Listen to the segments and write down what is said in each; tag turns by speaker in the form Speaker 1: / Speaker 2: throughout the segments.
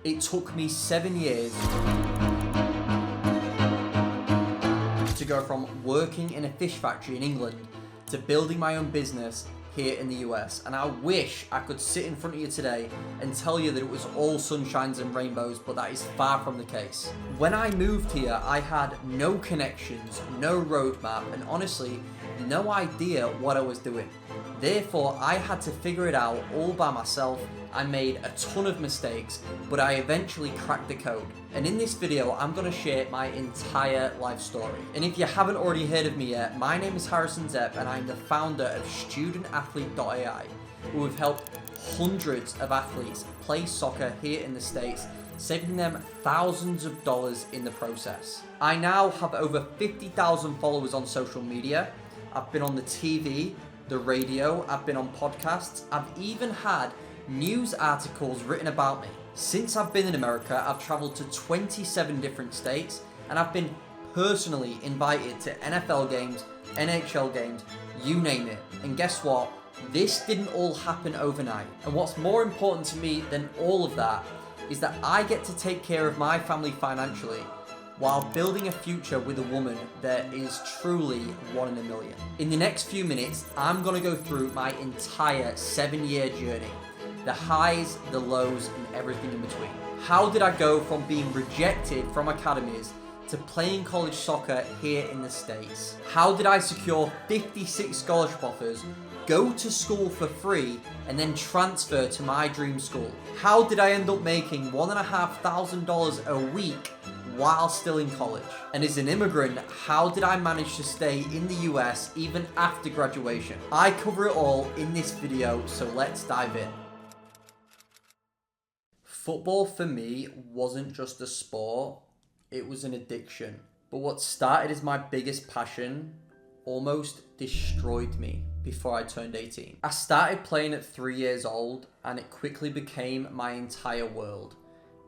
Speaker 1: It took me 7 years to go from working in a fish factory in England to building my own business here in the US. And I wish I could sit in front of you today and tell you that it was all sunshines and rainbows, but that is far from the case. When I moved here, I had no connections, no roadmap, and honestly, no idea what I was doing. Therefore, I had to figure it out all by myself. I made a ton of mistakes, but I eventually cracked the code. And in this video, I'm going to share my entire life story. And if you haven't already heard of me yet, my name is Harrison Zepp, and I'm the founder of StudentAthlete.ai, who have helped hundreds of athletes play soccer here in the States, saving them thousands of dollars in the process. I now have over 50,000 followers on social media. I've been on the TV, the radio, I've been on podcasts, I've even had news articles written about me. Since I've been in America, I've traveled to 27 different states, and I've been personally invited to NFL games, NHL games, you name it. And guess what? This didn't all happen overnight. And what's more important to me than all of that is that I get to take care of my family financially while building a future with a woman that is truly one in a million. In the next few minutes, I'm gonna go through my entire 7-year journey. The highs, the lows, and everything in between. How did I go from being rejected from academies to playing college soccer here in the States? How did I secure 56 scholarship offers, go to school for free, and then transfer to my dream school? How did I end up making $1,500 a week while still in college? And as an immigrant, how did I manage to stay in the US even after graduation? I cover it all in this video, so let's dive in. Football for me wasn't just a sport, it was an addiction. But what started as my biggest passion almost destroyed me before I turned 18. I started playing at 3 years old, and it quickly became my entire world.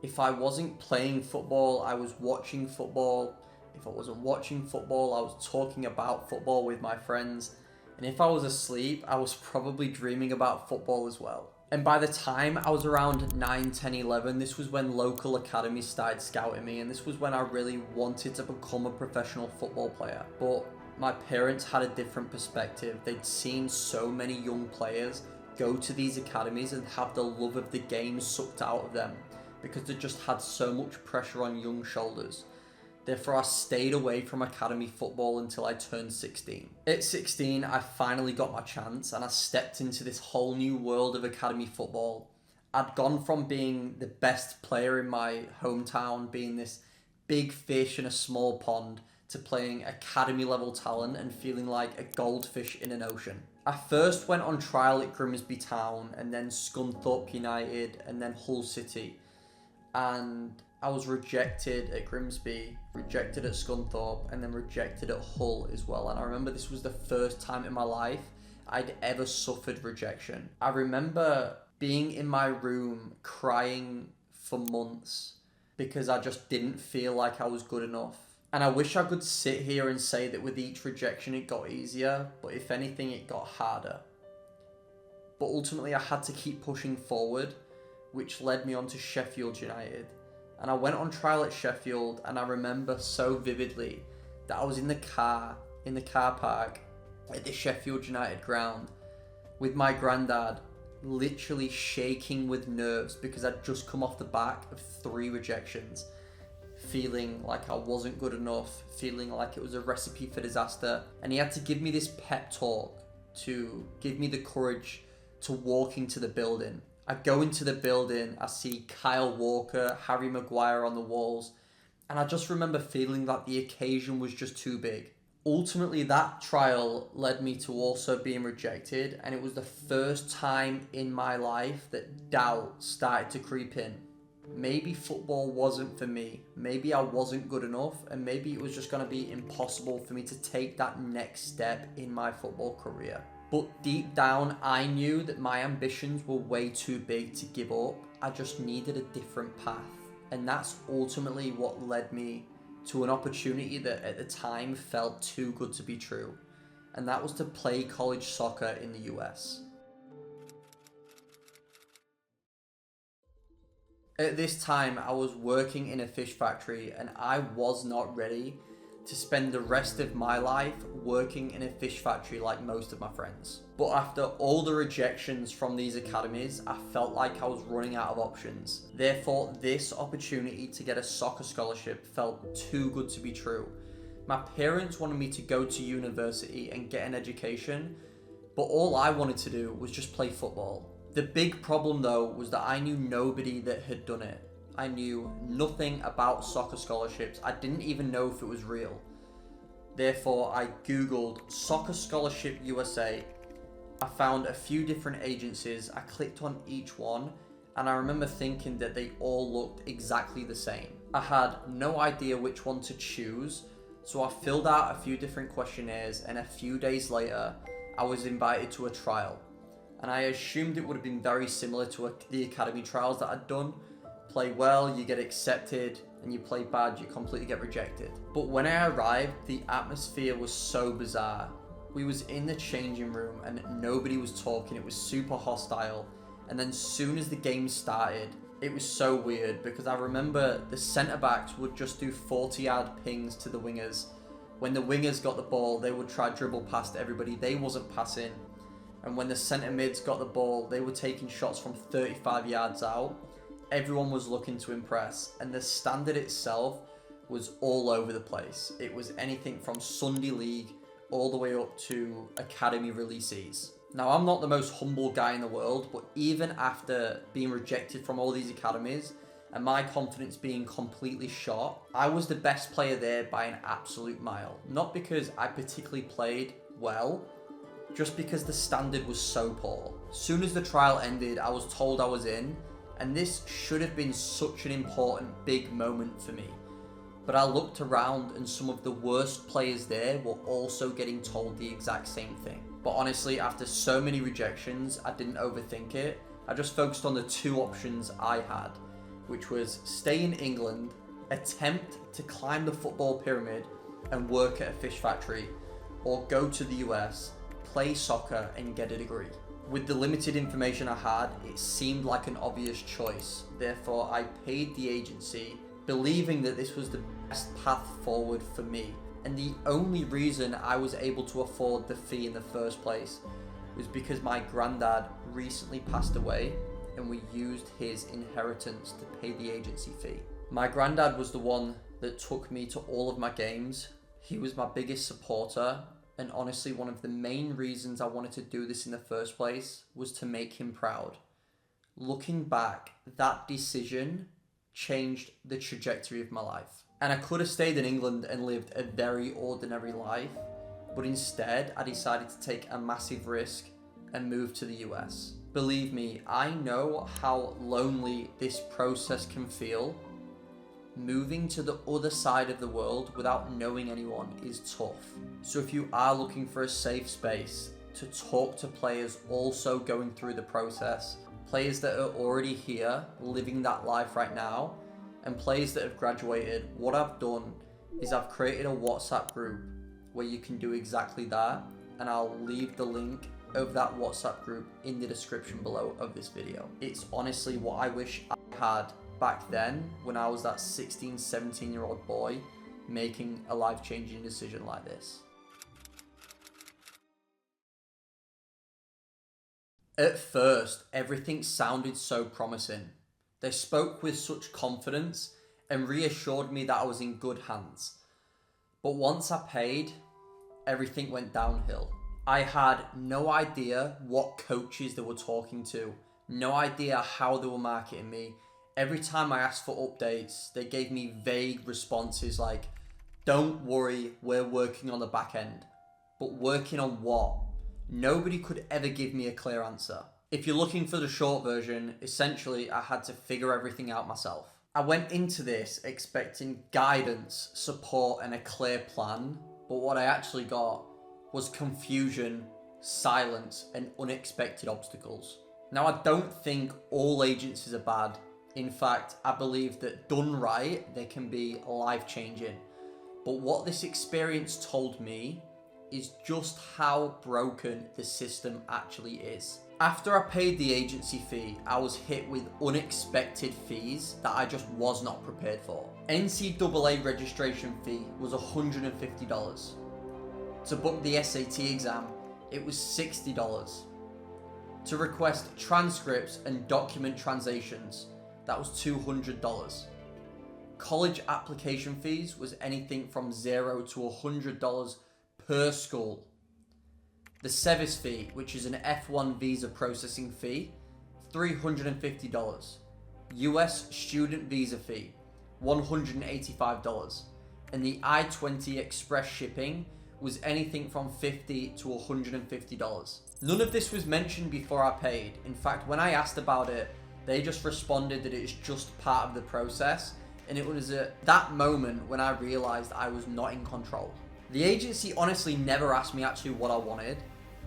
Speaker 1: If I wasn't playing football, I was watching football. If I wasn't watching football, I was talking about football with my friends. And if I was asleep, I was probably dreaming about football as well. And by the time I was around 9, 10, 11, this was when local academies started scouting me, and this was when I really wanted to become a professional football player. But my parents had a different perspective. They'd seen so many young players go to these academies and have the love of the game sucked out of them because they just had so much pressure on young shoulders. Therefore, I stayed away from academy football until I turned 16. At 16, I finally got my chance, and I stepped into this whole new world of academy football. I'd gone from being the best player in my hometown, being this big fish in a small pond, to playing academy level talent and feeling like a goldfish in an ocean. I first went on trial at Grimsby Town, and then Scunthorpe United, and then Hull City. And I was rejected at Grimsby, rejected at Scunthorpe, and then rejected at Hull as well. And I remember this was the first time in my life I'd ever suffered rejection. I remember being in my room crying for months because I just didn't feel like I was good enough. And I wish I could sit here and say that with each rejection it got easier, but if anything it got harder. But ultimately I had to keep pushing forward, which led me on to Sheffield United. And I went on trial at Sheffield, and I remember so vividly that I was in the car park at the Sheffield United ground with my granddad, literally shaking with nerves because I'd just come off the back of 3 rejections, feeling like I wasn't good enough, feeling like it was a recipe for disaster. And he had to give me this pep talk to give me the courage to walk into the building. I go into the building, I see Kyle Walker, Harry Maguire on the walls, and I just remember feeling that the occasion was just too big. Ultimately, that trial led me to also being rejected, and it was the first time in my life that doubt started to creep in. Maybe football wasn't for me, maybe I wasn't good enough, and maybe it was just going to be impossible for me to take that next step in my football career. But deep down, I knew that my ambitions were way too big to give up. I just needed a different path. And that's ultimately what led me to an opportunity that at the time felt too good to be true. And that was to play college soccer in the US. At this time, I was working in a fish factory and I was not ready to spend the rest of my life working in a fish factory like most of my friends. But after all the rejections from these academies, I felt like I was running out of options. Therefore, this opportunity to get a soccer scholarship felt too good to be true. My parents wanted me to go to university and get an education, but all I wanted to do was just play football. The big problem though was that I knew nobody that had done it. I knew nothing about soccer scholarships. I didn't even know if it was real. Therefore, I Googled Soccer Scholarship USA. I found a few different agencies. I clicked on each one, and I remember thinking that they all looked exactly the same. I had no idea which one to choose, so I filled out a few different questionnaires, and a few days later, I was invited to a trial. And I assumed it would have been very similar to the academy trials that I'd done. Play well, you get accepted, and you play bad, you completely get rejected. But when I arrived, the atmosphere was so bizarre. We was in the changing room and nobody was talking, it was super hostile. And then soon as the game started, it was so weird because I remember the centre backs would just do 40-yard pings to the wingers. When the wingers got the ball, they would try dribble past everybody, they wasn't passing. And when the centre mids got the ball, they were taking shots from 35 yards out. Everyone was looking to impress, and the standard itself was all over the place. It was anything from Sunday League all the way up to academy releases. Now, I'm not the most humble guy in the world, but even after being rejected from all these academies and my confidence being completely shot, I was the best player there by an absolute mile. Not because I particularly played well, just because the standard was so poor. Soon as the trial ended, I was told I was in, and this should have been such an important big moment for me. But I looked around and some of the worst players there were also getting told the exact same thing. But honestly, after so many rejections, I didn't overthink it. I just focused on the two options I had, which was stay in England, attempt to climb the football pyramid and work at a fish factory, or go to the US, play soccer and get a degree. With the limited information I had, it seemed like an obvious choice. Therefore, I paid the agency, believing that this was the best path forward for me. And the only reason I was able to afford the fee in the first place was because my granddad recently passed away and we used his inheritance to pay the agency fee. My granddad was the one that took me to all of my games. He was my biggest supporter, and honestly one of the main reasons I wanted to do this in the first place was to make him proud. Looking back, that decision changed the trajectory of my life. And I could have stayed in England and lived a very ordinary life, but instead I decided to take a massive risk and move to the US. Believe me, I know how lonely this process can feel. Moving to the other side of the world without knowing anyone is tough. So if you are looking for a safe space to talk to players also going through the process, players that are already here living that life right now, and players that have graduated, what I've done is I've created a WhatsApp group where you can do exactly that, and I'll leave the link of that WhatsApp group in the description below of this video. It's honestly what I wish I had back then when I was that 16, 17-year-old boy making a life-changing decision like this. At first, everything sounded so promising. They spoke with such confidence and reassured me that I was in good hands. But once I paid, everything went downhill. I had no idea what coaches they were talking to, no idea how they were marketing me. Every time I asked for updates, they gave me vague responses like, "Don't worry, we're working on the back end." But working on what? Nobody could ever give me a clear answer. If you're looking for the short version, essentially I had to figure everything out myself. I went into this expecting guidance, support and a clear plan, but what I actually got was confusion, silence and unexpected obstacles. Now, I don't think all agencies are bad. In fact, I believe that done right, they can be life-changing. But what this experience told me is just how broken the system actually is. After I paid the agency fee, I was hit with unexpected fees that I just was not prepared for. NCAA registration fee was $150. To book the SAT exam, it was $60. To request transcripts and document translations, that was $200. College application fees was anything from $0 to $100 per school. The SEVIS fee, which is an F1 visa processing fee, $350. US student visa fee, $185. And the I-20 express shipping was anything from $50 to $150. None of this was mentioned before I paid. In fact, when I asked about it, they just responded that it's just part of the process. And it was at that moment when I realized I was not in control. The agency honestly never asked me actually what I wanted,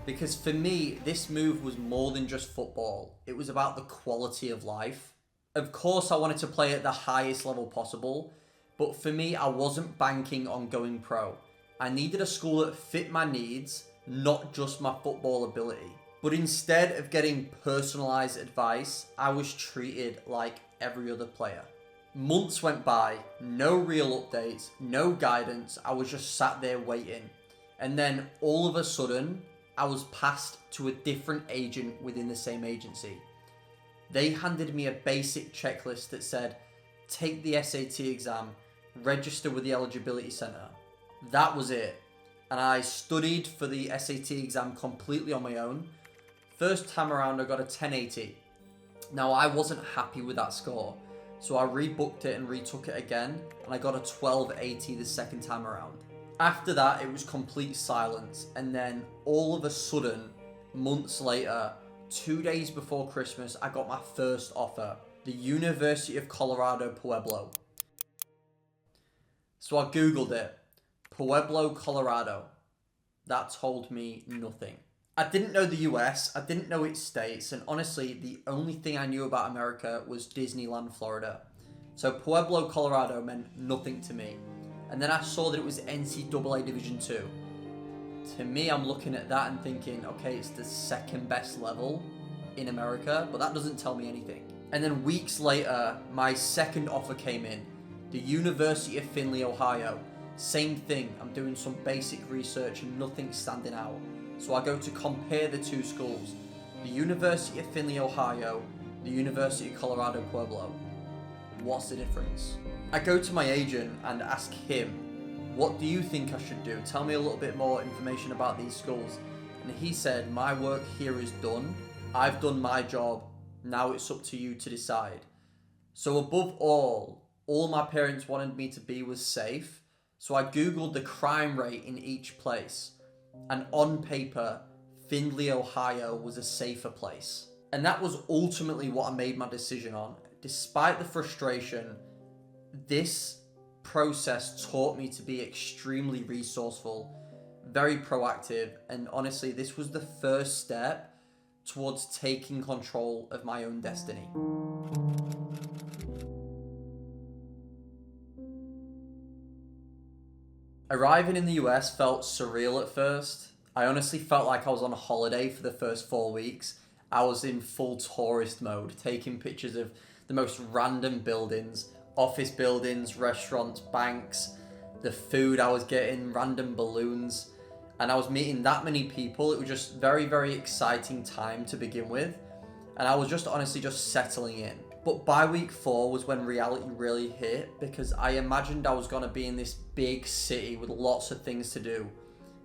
Speaker 1: because for me, this move was more than just football. It was about the quality of life. Of course, I wanted to play at the highest level possible, but for me, I wasn't banking on going pro. I needed a school that fit my needs, not just my football ability. But instead of getting personalized advice, I was treated like every other player. Months went by, no real updates, no guidance. I was just sat there waiting. And then all of a sudden, I was passed to a different agent within the same agency. They handed me a basic checklist that said, take the SAT exam, register with the eligibility center. That was it. And I studied for the SAT exam completely on my own. First time around, I got a 1080. Now, I wasn't happy with that score, so I rebooked it and retook it again, and I got a 1280 the second time around. After that, it was complete silence, and then all of a sudden, months later, 2 days before Christmas, I got my first offer, the University of Colorado, Pueblo. So I Googled it, Pueblo, Colorado. That told me nothing. I didn't know the US, I didn't know its states, and honestly, the only thing I knew about America was Disneyland, Florida. So Pueblo, Colorado meant nothing to me. And then I saw that it was NCAA Division II. To me, I'm looking at that and thinking, okay, it's the second best level in America, but that doesn't tell me anything. And then weeks later, my second offer came in, the University of Findlay, Ohio. Same thing, I'm doing some basic research and nothing's standing out. So I go to compare the two schools, the University of Findlay, Ohio, the University of Colorado, Pueblo. What's the difference? I go to my agent and ask him, what do you think I should do? Tell me a little bit more information about these schools. And he said, my work here is done. I've done my job. Now it's up to you to decide. So above all my parents wanted me to be was safe. So I Googled the crime rate in each place. And on paper, Findlay, Ohio was a safer place. And that was ultimately what I made my decision on. Despite the frustration, this process taught me to be extremely resourceful, very proactive, and honestly, this was the first step towards taking control of my own destiny. Arriving in the US felt surreal at first. I honestly felt like I was on a holiday for the first 4 weeks. I was in full tourist mode, taking pictures of the most random buildings, office buildings, restaurants, banks, the food I was getting, random balloons, and I was meeting that many people. It was just very, very exciting time to begin with, and I was just honestly just settling in. But by week 4 was when reality really hit, because I imagined I was going to be in this big city with lots of things to do.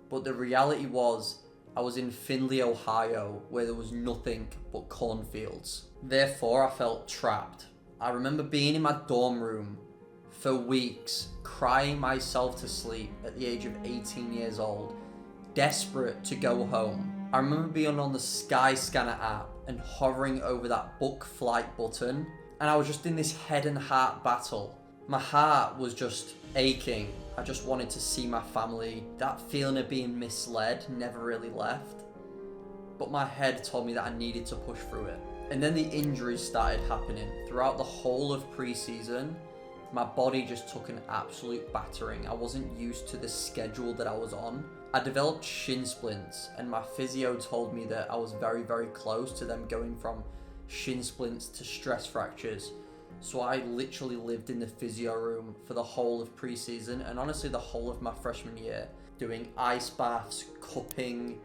Speaker 1: But the reality was I was in Findlay, Ohio, where there was nothing but cornfields. Therefore, I felt trapped. I remember being in my dorm room for weeks, crying myself to sleep at the age of 18 years old, desperate to go home. I remember being on the Skyscanner app and hovering over that book flight button, and I was just in this head and heart battle. My heart was just aching. I just wanted to see my family. That feeling of being misled never really left. But my head told me that I needed to push through it. And then the injuries started happening. Throughout the whole of pre-season, my body just took an absolute battering. I wasn't used to the schedule that I was on. I developed shin splints, and my physio told me that I was very, very close to them going from shin splints to stress fractures. So I literally lived in the physio room for the whole of pre-season, and honestly the whole of my freshman year, doing ice baths, cupping,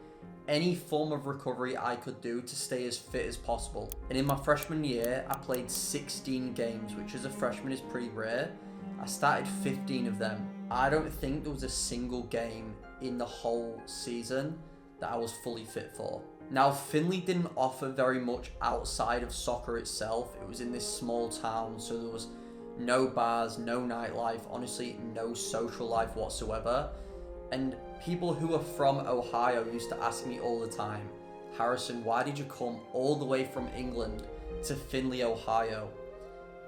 Speaker 1: any form of recovery I could do to stay as fit as possible. And in my freshman year, I played 16 games, which as a freshman is pretty rare. I started 15 of them. I don't think there was a single game in the whole season that I was fully fit for. Now, Finley didn't offer very much outside of soccer itself. It was in this small town, so there was no bars, no nightlife, honestly, no social life whatsoever. And people who are from Ohio used to ask me all the time, Harrison, why did you come all the way from England to Findlay, Ohio?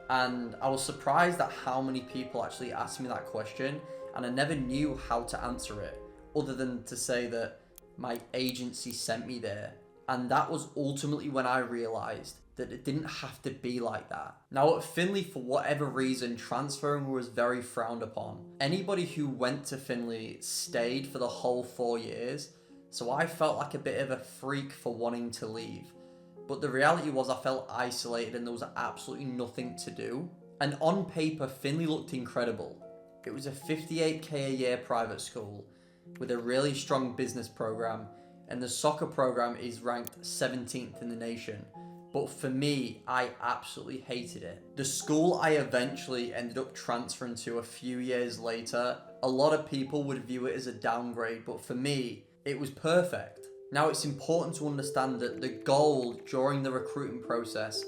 Speaker 1: And I was surprised at how many people actually asked me that question, and I never knew how to answer it, other than to say that my agency sent me there. And that was ultimately when I realized that it didn't have to be like that. Now at Findlay, for whatever reason, transferring was very frowned upon. Anybody who went to Findlay stayed for the whole 4 years, so I felt like a bit of a freak for wanting to leave. But the reality was I felt isolated and there was absolutely nothing to do. And on paper, Findlay looked incredible. It was a $58K a year private school with a really strong business program, and the soccer program is ranked 17th in the nation. But for me, I absolutely hated it. The school I eventually ended up transferring to a few years later, a lot of people would view it as a downgrade, but for me, it was perfect. Now, it's important to understand that the goal during the recruiting process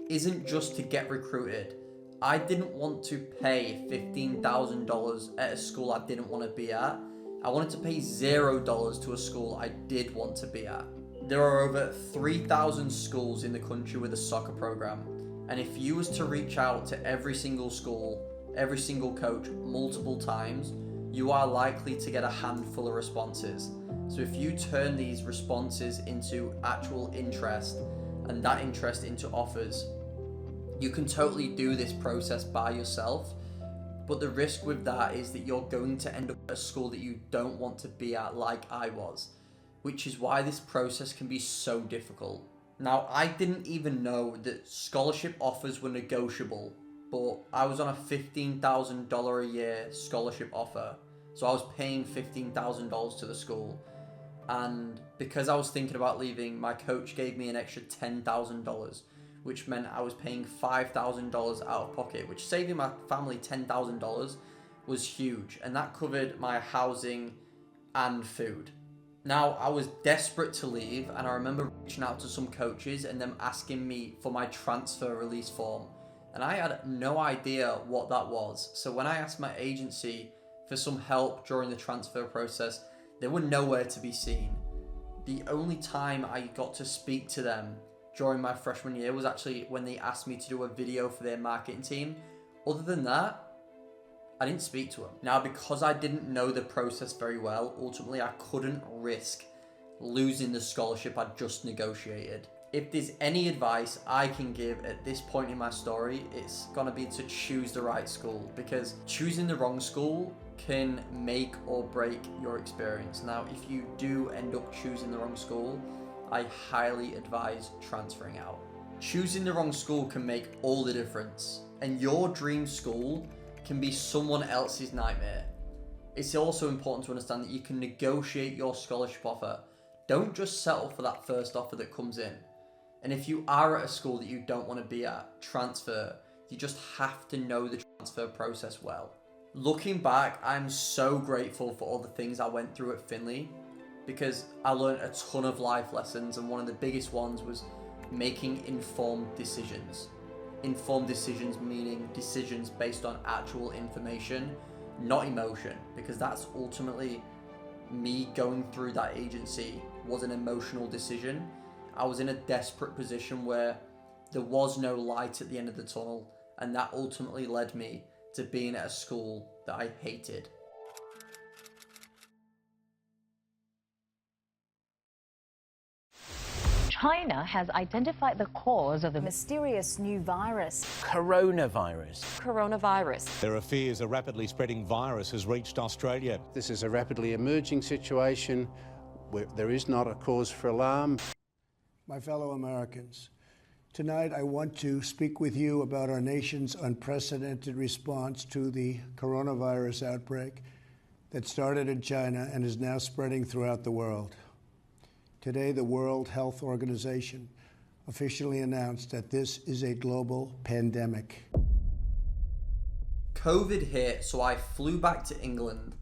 Speaker 1: isn't just to get recruited. I didn't want to pay $15,000 at a school I didn't want to be at. I wanted to pay $0 to a school I did want to be at. There are over 3,000 schools in the country with a soccer program, and if you was to reach out to every single school, every single coach multiple times, you are likely to get a handful of responses. So if you turn these responses into actual interest and that interest into offers, you can totally do this process by yourself. But the risk with that is that you're going to end up at a school that you don't want to be at, like I was, which is why this process can be so difficult. Now, I didn't even know that scholarship offers were negotiable, but I was on a $15,000 a year scholarship offer. So I was paying $15,000 to the school. And because I was thinking about leaving, my coach gave me an extra $10,000, which meant I was paying $5,000 out of pocket, which saving my family $10,000 was huge. And that covered my housing and food. Now, I was desperate to leave, and I remember reaching out to some coaches and them asking me for my transfer release form. And I had no idea what that was. So when I asked my agency for some help during the transfer process, they were nowhere to be seen. The only time I got to speak to them during my freshman year was actually when they asked me to do a video for their marketing team. Other than that, I didn't speak to them. Now, because I didn't know the process very well, ultimately I couldn't risk losing the scholarship I'd just negotiated. If there's any advice I can give at this point in my story, it's gonna be to choose the right school, because choosing the wrong school can make or break your experience. Now, if you do end up choosing the wrong school, I highly advise transferring out. Choosing the wrong school can make all the difference, and your dream school can be someone else's nightmare. It's also important to understand that you can negotiate your scholarship offer. Don't just settle for that first offer that comes in. And if you are at a school that you don't want to be at, transfer. You just have to know the transfer process well. Looking back, I'm so grateful for all the things I went through at Findlay, because I learned a ton of life lessons, and one of the biggest ones was making informed decisions. Informed decisions meaning decisions based on actual information, not emotion, because that's ultimately me going through that agency was an emotional decision. I was in a desperate position where there was no light at the end of the tunnel, and that ultimately led me to being at a school that I hated.
Speaker 2: China has identified the cause of the mysterious new virus.
Speaker 3: Coronavirus.
Speaker 2: Coronavirus.
Speaker 4: There are fears a rapidly spreading virus has reached Australia.
Speaker 5: This is a rapidly emerging situation where there is not a cause for alarm.
Speaker 6: My fellow Americans, tonight I want to speak with you about our nation's unprecedented response to the coronavirus outbreak that started in China and is now spreading throughout the world. Today, the World Health Organization officially announced that this is a global pandemic.
Speaker 1: COVID hit, so I flew back to England,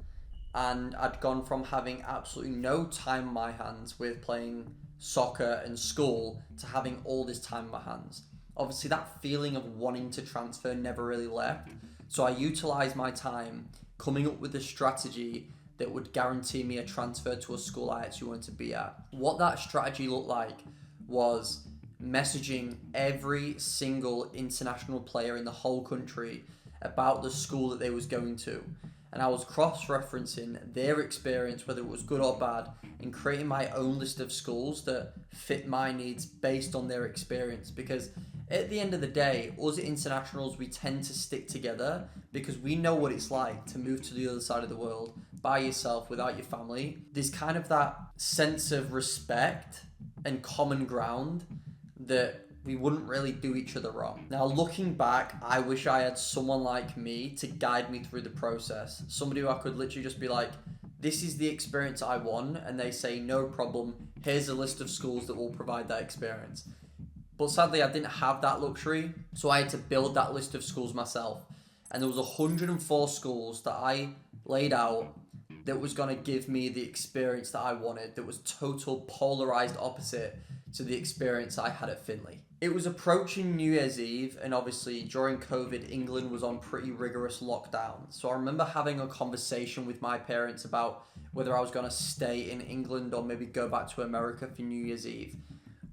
Speaker 1: and I'd gone from having absolutely no time in my hands with playing soccer and school to having all this time in my hands. Obviously, that feeling of wanting to transfer never really left, so I utilised my time coming up with a strategy that would guarantee me a transfer to a school I actually wanted to be at. What that strategy looked like was messaging every single international player in the whole country about the school that they was going to. And I was cross-referencing their experience, whether it was good or bad, and creating my own list of schools that fit my needs based on their experience. Because at the end of the day, us internationals, we tend to stick together because we know what it's like to move to the other side of the world by yourself without your family. There's kind of that sense of respect and common ground that we wouldn't really do each other wrong. Now, looking back, I wish I had someone like me to guide me through the process. Somebody who I could literally just be like, this is the experience I want, and they say, no problem, here's a list of schools that will provide that experience. But sadly, I didn't have that luxury, so I had to build that list of schools myself. And there was 104 schools that I laid out that was going to give me the experience that I wanted, that was total polarized opposite to the experience I had at Finley. It was approaching New Year's Eve, and obviously during COVID, England was on pretty rigorous lockdown. So I remember having a conversation with my parents about whether I was going to stay in England or maybe go back to America for New Year's Eve.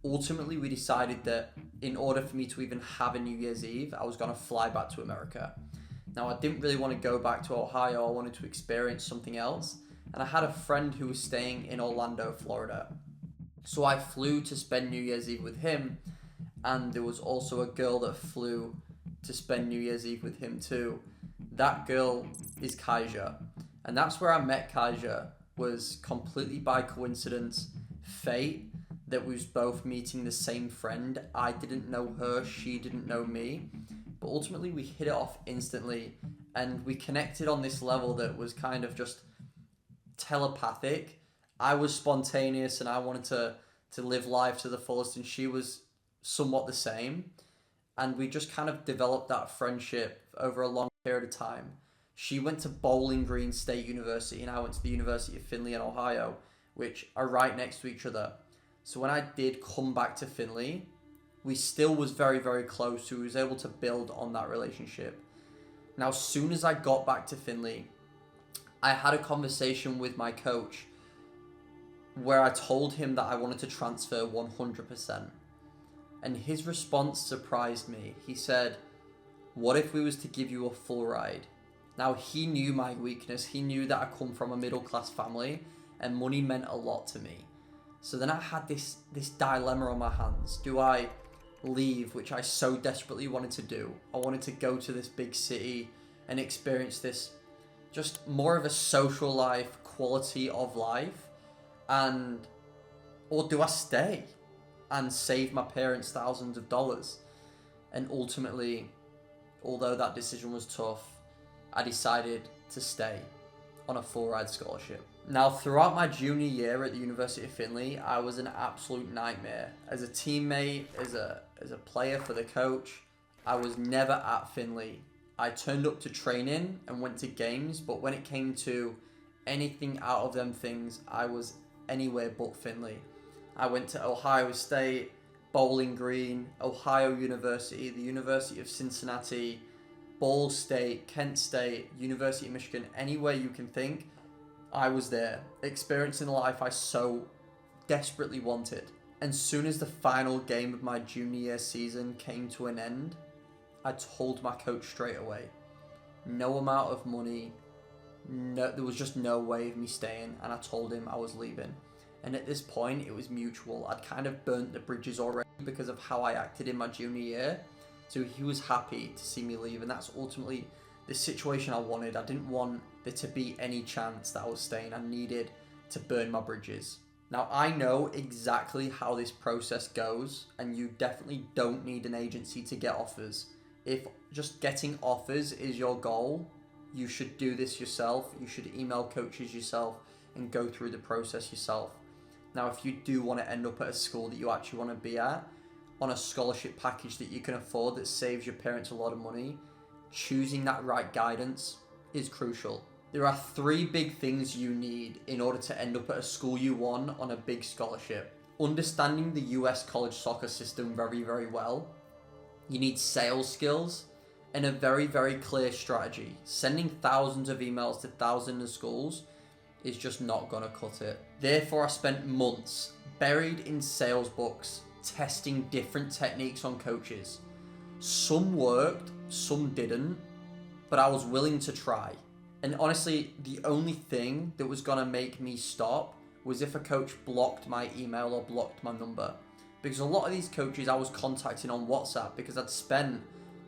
Speaker 1: Ultimately, we decided that in order for me to even have a New Year's Eve, I was going to fly back to America. Now, I didn't really want to go back to Ohio. I wanted to experience something else. And I had a friend who was staying in Orlando, Florida. So I flew to spend New Year's Eve with him. And there was also a girl that flew to spend New Year's Eve with him too. That girl is Kaija. And that's where I met Kaija, was completely by coincidence, fate, that we was both meeting the same friend. I didn't know her, she didn't know me. But ultimately we hit it off instantly, and we connected on this level that was kind of just telepathic. I was spontaneous and I wanted to live life to the fullest, and she was somewhat the same. And we just kind of developed that friendship over a long period of time. She went to Bowling Green State University and I went to the University of Findlay in Ohio, which are right next to each other. So when I did come back to Findlay, we still was very, very close. So we was able to build on that relationship. Now, as soon as I got back to Findlay, I had a conversation with my coach where I told him that I wanted to transfer 100%. And his response surprised me. He said, what if we was to give you a full ride? Now, he knew my weakness. He knew that I come from a middle-class family and money meant a lot to me. So then I had this dilemma on my hands. Do I leave, which I so desperately wanted to do? I wanted to go to this big city and experience this just more of a social life, quality of life. Or do I stay and save my parents thousands of dollars? And ultimately, although that decision was tough, I decided to stay on a full ride scholarship. Now, throughout my junior year at the University of Findlay, I was an absolute nightmare. As a teammate, as a player for the coach, I was never at Findlay. I turned up to training and went to games, but when it came to anything out of them things, I was anywhere but Findlay. I went to Ohio State, Bowling Green, Ohio University, the University of Cincinnati, Ball State, Kent State, University of Michigan, anywhere you can think, I was there, experiencing the life I so desperately wanted. And soon as the final game of my junior year season came to an end, I told my coach straight away, no amount of money, no, there was just no way of me staying, and I told him I was leaving. And at this point, it was mutual. I'd kind of burnt the bridges already because of how I acted in my junior year. So he was happy to see me leave, and that's ultimately the situation I wanted. I didn't want there to be any chance that I was staying. I needed to burn my bridges. Now, I know exactly how this process goes, and you definitely don't need an agency to get offers. If just getting offers is your goal, you should do this yourself. You should email coaches yourself and go through the process yourself. Now, if you do want to end up at a school that you actually want to be at, on a scholarship package that you can afford that saves your parents a lot of money, choosing that right guidance is crucial. There are 3 big things you need in order to end up at a school you want on a big scholarship. Understanding the US college soccer system very, very well. You need sales skills and a very, very clear strategy. Sending thousands of emails to thousands of schools is just not gonna cut it. Therefore, I spent months buried in sales books, testing different techniques on coaches. Some worked, some didn't, but I was willing to try. And honestly, the only thing that was gonna make me stop was if a coach blocked my email or blocked my number. Because a lot of these coaches I was contacting on WhatsApp because I'd spent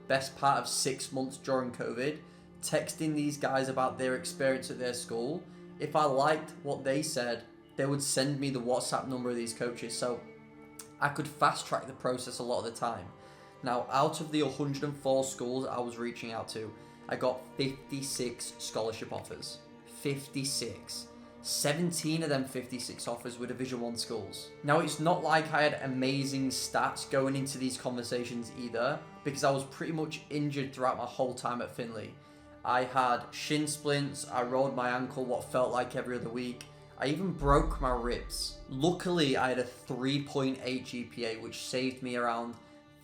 Speaker 1: best part of 6 months during COVID texting these guys about their experience at their school. If I liked what they said, they would send me the WhatsApp number of these coaches. So I could fast track the process a lot of the time. Now, out of the 104 schools I was reaching out to, I got 56 scholarship offers. 56. 17 of them 56 offers were Division 1 schools. Now, it's not like I had amazing stats going into these conversations either, because I was pretty much injured throughout my whole time at Finley. I had shin splints, I rolled my ankle what felt like every other week. I even broke my ribs. Luckily, I had a 3.8 GPA, which saved me around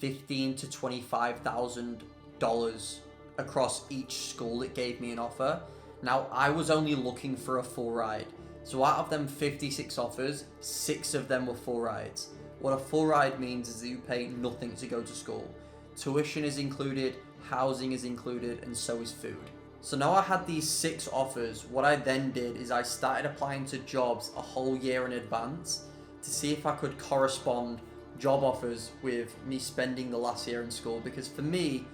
Speaker 1: $15,000 to $25,000 across each school that gave me an offer. Now, I was only looking for a full ride. So out of them 56 offers, 6 of them were full rides. What a full ride means is that you pay nothing to go to school. Tuition is included, housing is included, and so is food. So now I had these 6 offers. What I then did is I started applying to jobs a whole year in advance to see if I could correspond job offers with me spending the last year in school. Because for me,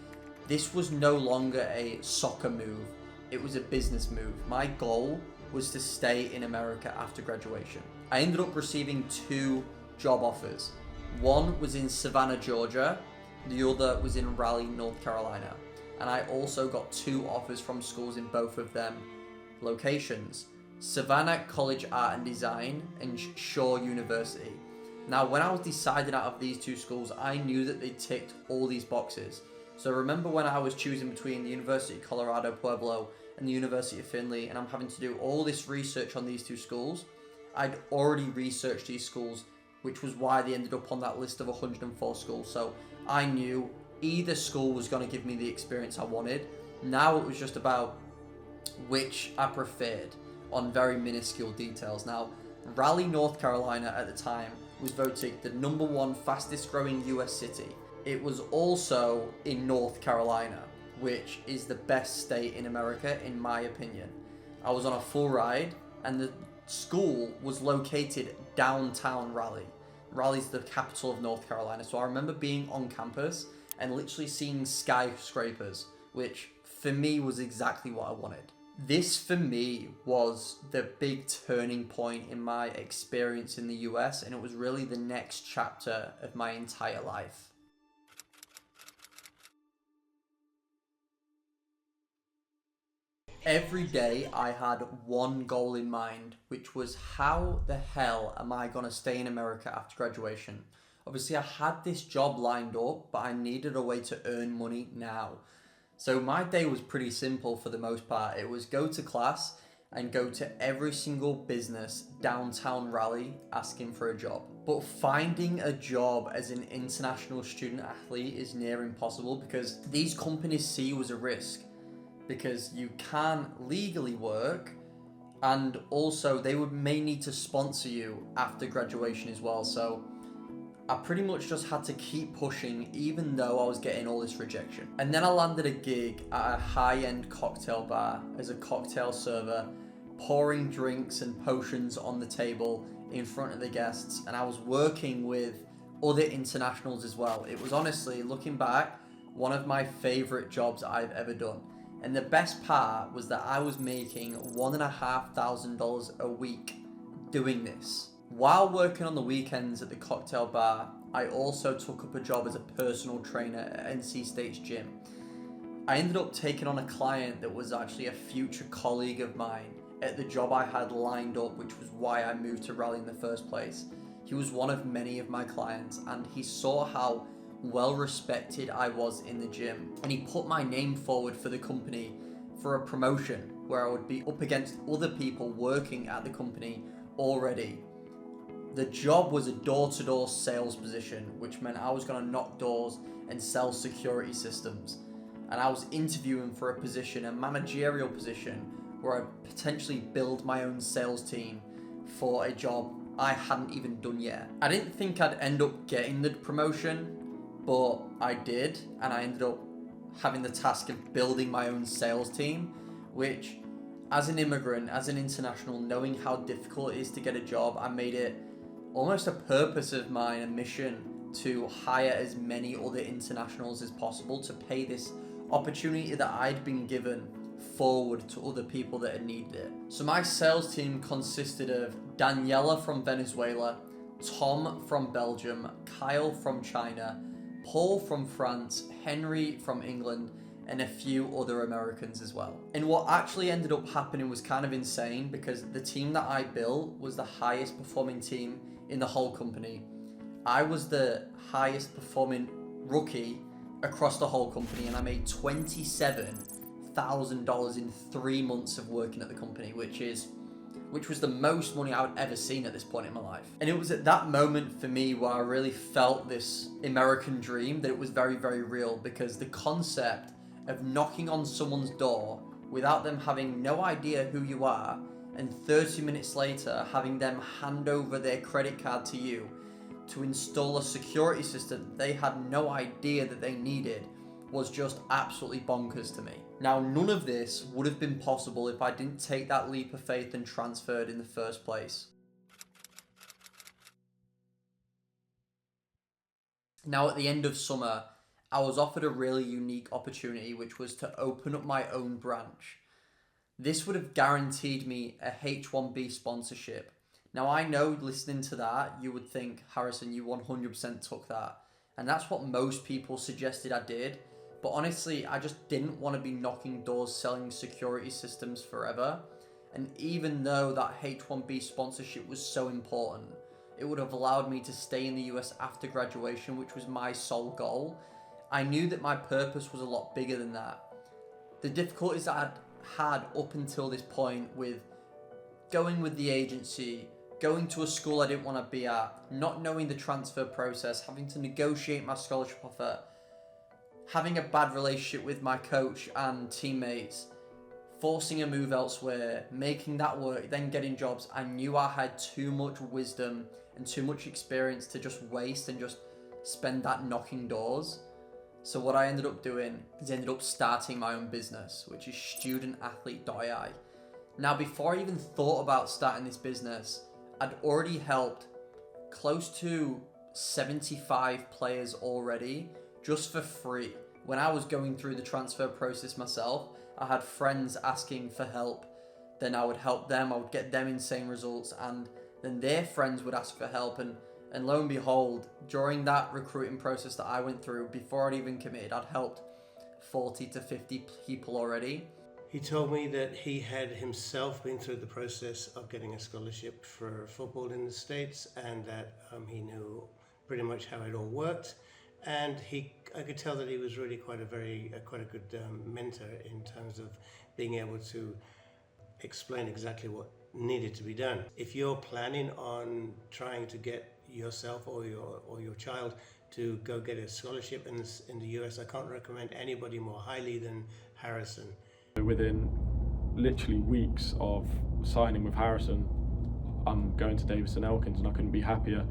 Speaker 1: this was no longer a soccer move. It was a business move. My goal was to stay in America after graduation. I ended up receiving 2 job offers. One was in Savannah, Georgia. The other was in Raleigh, North Carolina. And I also got 2 offers from schools in both of them locations. Savannah College Art and Design and Shaw University. Now, when I was deciding out of these 2 schools, I knew that they ticked all these boxes. So remember when I was choosing between the University of Colorado Pueblo and the University of Finley, and I'm having to do all this research on these 2 schools? I'd already researched these schools, which was why they ended up on that list of 104 schools. So I knew either school was going to give me the experience I wanted. Now it was just about which I preferred on very minuscule details. Now, Raleigh, North Carolina at the time was voted the #1 fastest growing US city. It was also in North Carolina, which is the best state in America, in my opinion. I was on a full ride, and the school was located downtown Raleigh. Raleigh's the capital of North Carolina, so I remember being on campus and literally seeing skyscrapers, which for me was exactly what I wanted. This for me was the big turning point in my experience in the US, and it was really the next chapter of my entire life. Every day I had one goal in mind, which was how the hell am I going to stay in America after graduation? Obviously, I had this job lined up, but I needed a way to earn money now. So my day was pretty simple for the most part. It was go to class and go to every single business downtown Raleigh asking for a job. But finding a job as an international student athlete is near impossible because these companies see you as a risk, because you can't legally work, and also they may need to sponsor you after graduation as well. So I pretty much just had to keep pushing even though I was getting all this rejection. And then I landed a gig at a high-end cocktail bar as a cocktail server, pouring drinks and potions on the table in front of the guests, and I was working with other internationals as well. It was honestly, looking back, one of my favorite jobs I've ever done. And the best part was that I was making $1,500 a week doing this. While working on the weekends at the cocktail bar, I also took up a job as a personal trainer at NC State's gym. I ended up taking on a client that was actually a future colleague of mine at the job I had lined up, which was why I moved to Raleigh in the first place. He was one of many of my clients, and he saw how well respected I was in the gym, and he put my name forward for the company for a promotion where I would be up against other people working at the company already. The job was a door-to-door sales position, which meant I was going to knock doors and sell security systems. And I was interviewing for a position, a managerial position, where I'd potentially build my own sales team for a job I hadn't even done yet. I didn't think I'd end up getting the promotion, but I did, and I ended up having the task of building my own sales team, which, as an immigrant, as an international, knowing how difficult it is to get a job, I made it almost a purpose of mine, a mission, to hire as many other internationals as possible to pay this opportunity that I'd been given forward to other people that had needed it. So my sales team consisted of Daniela from Venezuela, Tom from Belgium, Kyle from China, Paul from France, Henry from England, and a few other Americans as well. And what actually ended up happening was kind of insane, because the team that I built was the highest performing team in the whole company. I was the highest performing rookie across the whole company, and I made $27,000 in 3 months of working at the company, which was the most money I would ever seen at this point in my life. And it was at that moment for me where I really felt this American dream, that it was very, very real, because the concept of knocking on someone's door without them having no idea who you are, and 30 minutes later having them hand over their credit card to you to install a security system they had no idea that they needed, was just absolutely bonkers to me. Now, none of this would have been possible if I didn't take that leap of faith and transferred in the first place. Now, at the end of summer, I was offered a really unique opportunity, which was to open up my own branch. This would have guaranteed me a H1B sponsorship. Now, I know listening to that, you would think, Harrison, you 100% took that. And that's what most people suggested I did. But honestly, I just didn't want to be knocking doors selling security systems forever. And even though that H1B sponsorship was so important, it would have allowed me to stay in the US after graduation, which was my sole goal. I knew that my purpose was a lot bigger than that. The difficulties that I'd had up until this point with going with the agency, going to a school I didn't want to be at, not knowing the transfer process, having to negotiate my scholarship offer, having a bad relationship with my coach and teammates, forcing a move elsewhere, making that work, then getting jobs. I knew I had too much wisdom and too much experience to just waste and just spend that knocking doors. So what I ended up doing is I ended up starting my own business, which is StudentAthlete.ai. Now, before I even thought about starting this business, I'd already helped close to 75 players already, just for free. When I was going through the transfer process myself, I had friends asking for help. Then I would help them, I would get them insane results, and then their friends would ask for help. And lo and behold, during that recruiting process that I went through, before I'd even committed, I'd helped 40 to 50 people already.
Speaker 3: He told me that he had himself been through the process of getting a scholarship for football in the States, and that he knew pretty much how it all worked. And I could tell that he was really quite a good mentor in terms of being able to explain exactly what needed to be done. If you're planning on trying to get yourself or your child to go get a scholarship in the US, I can't recommend anybody more highly than Harrison.
Speaker 7: Within literally weeks of signing with Harrison, I'm going to Davidson Elkins, and I couldn't be happier.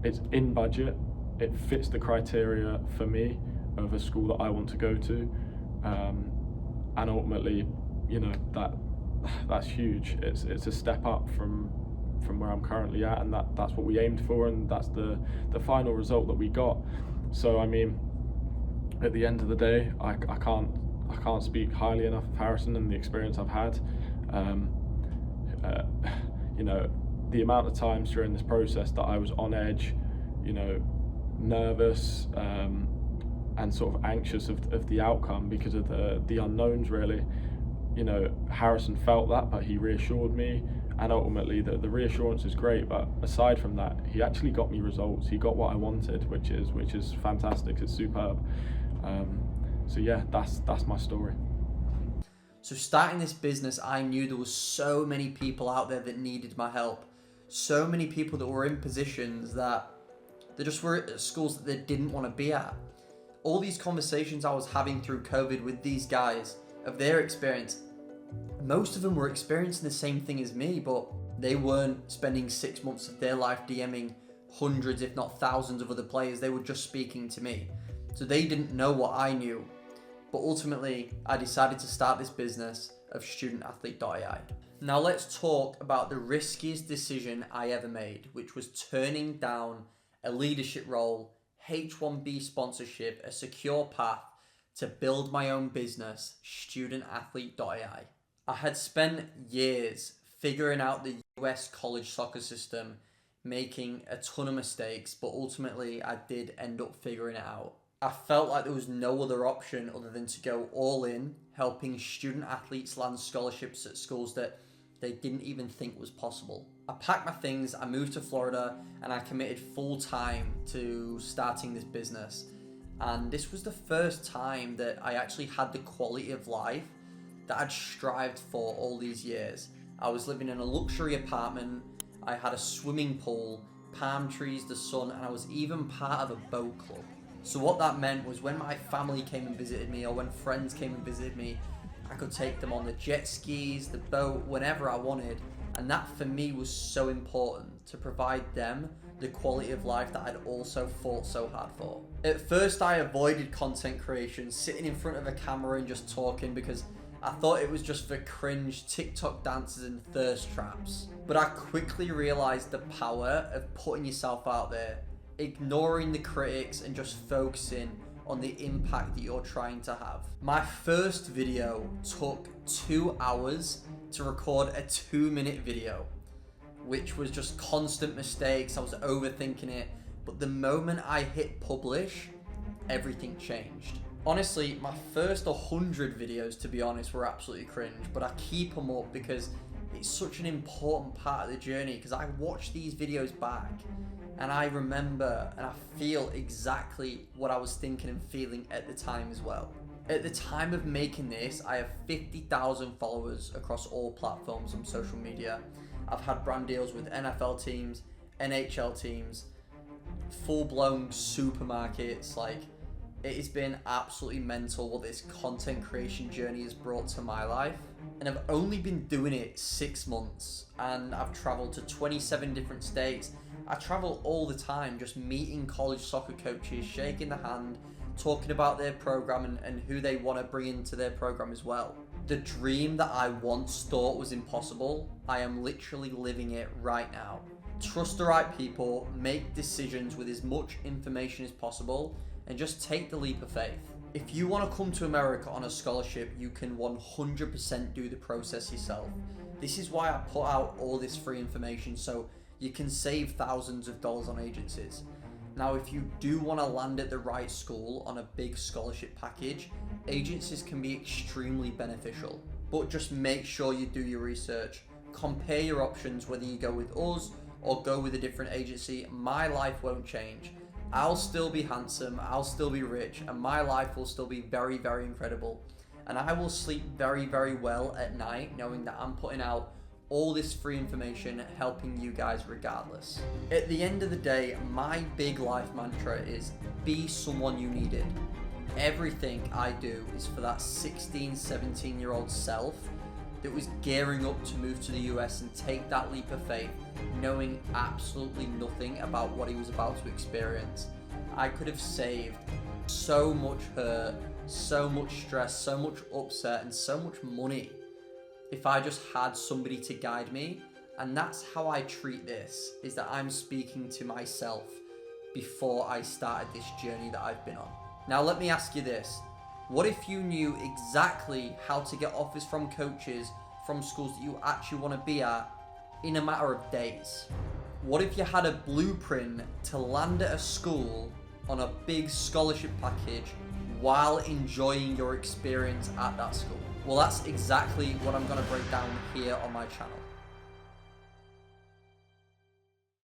Speaker 7: It's in budget. It fits the criteria for me of a school that I want to go to, and ultimately, that's huge. It's a step up from from where I'm currently at, and that's what we aimed for, and that's the final result that we got. So I mean, at the end of the day, I can't speak highly enough of Harrison and the experience I've had. You know, the amount of times during this process that I was on edge, you know, nervous, and sort of anxious of the outcome because of the unknowns, really. You know, Harrison felt that, but he reassured me, and ultimately the reassurance is great, but aside from that, he actually got me results. He got what I wanted, which is fantastic. It's superb. So yeah, that's my story.
Speaker 1: So starting this business, I knew there was so many people out there that needed my help. So many people that were in positions that they just were at schools that they didn't want to be at. All these conversations I was having through COVID with these guys of their experience, most of them were experiencing the same thing as me, but they weren't spending 6 months of their life DMing hundreds, if not thousands of other players. They were just speaking to me. So they didn't know what I knew. But ultimately, I decided to start this business of StudentAthlete.ai. Now let's talk about the riskiest decision I ever made, which was turning down a leadership role, H1B sponsorship, a secure path to build my own business, StudentAthlete.ai. I had spent years figuring out the US college soccer system, making a ton of mistakes, but ultimately I did end up figuring it out. I felt like there was no other option other than to go all in, helping student athletes land scholarships at schools that they didn't even think was possible. I packed my things, I moved to Florida, and I committed full time to starting this business. And this was the first time that I actually had the quality of life that I'd strived for all these years. I was living in a luxury apartment, I had a swimming pool, palm trees, the sun, and I was even part of a boat club. So what that meant was when my family came and visited me, or when friends came and visited me, I could take them on the jet skis, the boat, whenever I wanted. And that for me was so important, to provide them the quality of life that I'd also fought so hard for. At first I avoided content creation, sitting in front of a camera and just talking, because I thought it was just for cringe TikTok dances and thirst traps. But I quickly realized the power of putting yourself out there, ignoring the critics and just focusing on the impact that you're trying to have. My first video took 2 hours to record a 2-minute video, which was just constant mistakes. I was overthinking it, but the moment I hit publish, everything changed. Honestly, my first 100 videos, to be honest, were absolutely cringe, but I keep them up because it's such an important part of the journey, because I watch these videos back and I remember and I feel exactly what I was thinking and feeling at the time as well. At the time of making this, I have 50,000 followers across all platforms on social media. I've had brand deals with NFL teams, NHL teams, full-blown supermarkets. Like, it has been absolutely mental what this content creation journey has brought to my life. And I've only been doing it 6 months, and I've traveled to 27 different states. I travel all the time, just meeting college soccer coaches, shaking the hand, talking about their program and who they want to bring into their program as well. The dream that I once thought was impossible, I am literally living it right now. Trust the right people, make decisions with as much information as possible, and just take the leap of faith. If you want to come to America on a scholarship, you can 100% do the process yourself. This is why I put out all this free information, so you can save thousands of dollars on agencies. Now, if you do want to land at the right school on a big scholarship package, agencies can be extremely beneficial. But just make sure you do your research. Compare your options, whether you go with us or go with a different agency. My life won't change. I'll still be handsome, I'll still be rich, and my life will still be very, very incredible. And I will sleep very, very well at night knowing that I'm putting out all this free information helping you guys regardless. At the end of the day, my big life mantra is be someone you needed. Everything I do is for that 16, 17-year-old self that was gearing up to move to the US and take that leap of faith, knowing absolutely nothing about what he was about to experience. I could have saved so much hurt, so much stress, so much upset, and so much money if I just had somebody to guide me And that's how I treat this, is that I'm speaking to myself before I started this journey that I've been on. Now let me ask you this. What if you knew exactly how to get offers from coaches from schools that you actually want to be at in a matter of days? What if you had a blueprint to land at a school on a big scholarship package while enjoying your experience at that school? Well, that's exactly what I'm going to break down here on my channel.